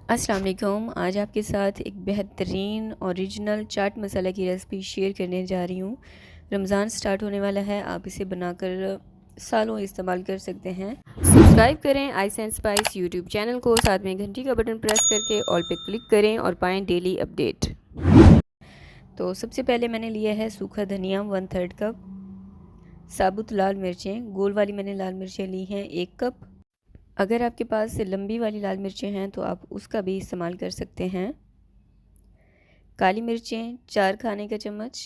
अस्सलाम वालेकुम। आज आपके साथ एक बेहतरीन ओरिजिनल चाट मसाला की रेसिपी शेयर करने जा रही हूँ। रमज़ान स्टार्ट होने वाला है, आप इसे बनाकर सालों इस्तेमाल कर सकते हैं। सब्सक्राइब करें ice and spice YouTube channel को, साथ में घंटी का बटन प्रेस करके ऑल पे क्लिक करें और पाएँ डेली अपडेट। तो सबसे पहले मैंने लिया है सूखा धनिया 1/3 कप, साबुत लाल मिर्चें गोल वाली मैंने लाल मिर्चें ली हैं 1 कप। अगर आपके पास लंबी वाली लाल मिर्चें हैं तो आप उसका भी इस्तेमाल कर सकते हैं। काली मिर्चें 4 खाने का चम्मच,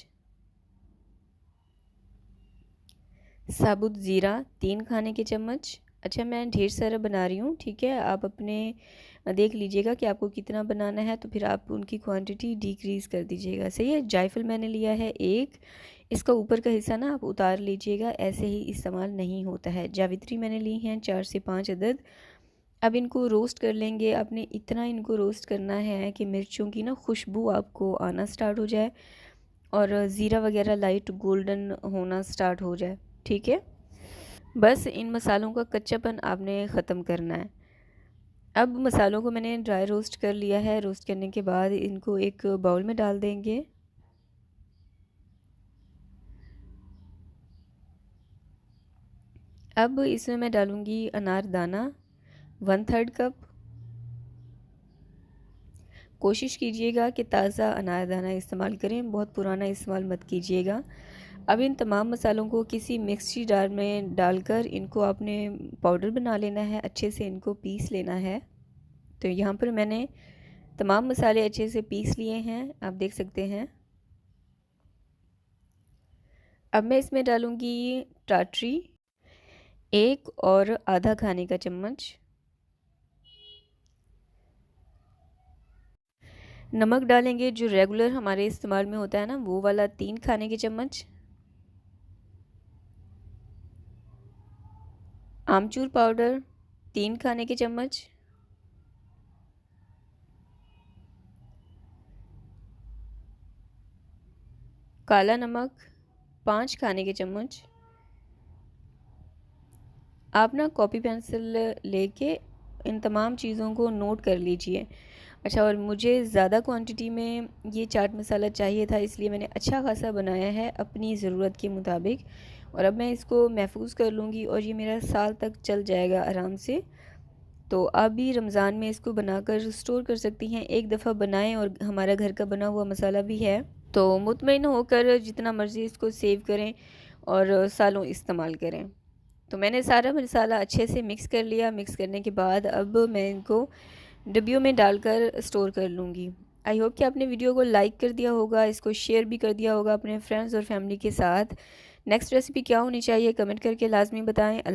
साबुत ज़ीरा 3 खाने के चम्मच। अच्छा, मैं ढेर सारा बना रही हूँ, ठीक है, आप अपने देख लीजिएगा कि आपको कितना बनाना है, तो फिर आप उनकी क्वांटिटी डिक्रीज़ कर दीजिएगा। सही है। जायफल मैंने लिया है 1, इसका ऊपर का हिस्सा ना आप उतार लीजिएगा, ऐसे ही इस्तेमाल नहीं होता है। जावित्री मैंने ली हैं 4 से 5 अदद। अब इनको रोस्ट कर लेंगे। आपने इतना इनको रोस्ट करना है कि मिर्चों की ना खुशबू आपको आना स्टार्ट हो जाए और ज़ीरा वगैरह लाइट गोल्डन होना स्टार्ट हो जाए, ठीक है। बस इन मसालों का कच्चापन आपने ख़त्म करना है। अब मसालों को मैंने ड्राई रोस्ट कर लिया है। रोस्ट करने के बाद इनको एक बाउल में डाल देंगे। अब इसमें मैं डालूँगी अनारदाना 1/3 कप। कोशिश कीजिएगा कि ताज़ा अनारदाना इस्तेमाल करें, बहुत पुराना इस्तेमाल मत कीजिएगा। अब इन तमाम मसालों को किसी मिक्सी जार में डालकर इनको आपने पाउडर बना लेना है, अच्छे से इनको पीस लेना है। तो यहाँ पर मैंने तमाम मसाले अच्छे से पीस लिए हैं, आप देख सकते हैं। अब मैं इसमें डालूँगी टाटरी 1 और आधा खाने का चम्मच, नमक डालेंगे जो रेगुलर हमारे इस्तेमाल में होता है ना, वो वाला 3 खाने के चम्मच, आमचूर पाउडर 3 खाने के चम्मच, काला नमक 5 खाने के चम्मच। आप ना कॉपी पेंसिल लेके इन तमाम चीज़ों को नोट कर लीजिए। अच्छा, और मुझे ज़्यादा क्वांटिटी में ये चाट मसाला चाहिए था, इसलिए मैंने अच्छा खासा बनाया है अपनी ज़रूरत के मुताबिक। और अब मैं इसको महफूज कर लूँगी और ये मेरा साल तक चल जाएगा आराम से। तो आप भी रमज़ान में इसको बनाकर स्टोर कर सकती हैं। एक दफ़ा बनाएं और हमारा घर का बना हुआ मसाला भी है, तो मुतमईन होकर जितना मर्ज़ी इसको सेव करें और सालों इस्तेमाल करें। तो मैंने सारा मसाला अच्छे से मिक्स कर लिया। मिक्स करने के बाद अब मैं इनको डिब्बियों में डालकर स्टोर कर लूँगी। आई होप कि आपने वीडियो को लाइक कर दिया होगा, इसको शेयर भी कर दिया होगा अपने फ्रेंड्स और फैमिली के साथ। नेक्स्ट रेसिपी क्या होनी चाहिए कमेंट करके लाजमी बताएं।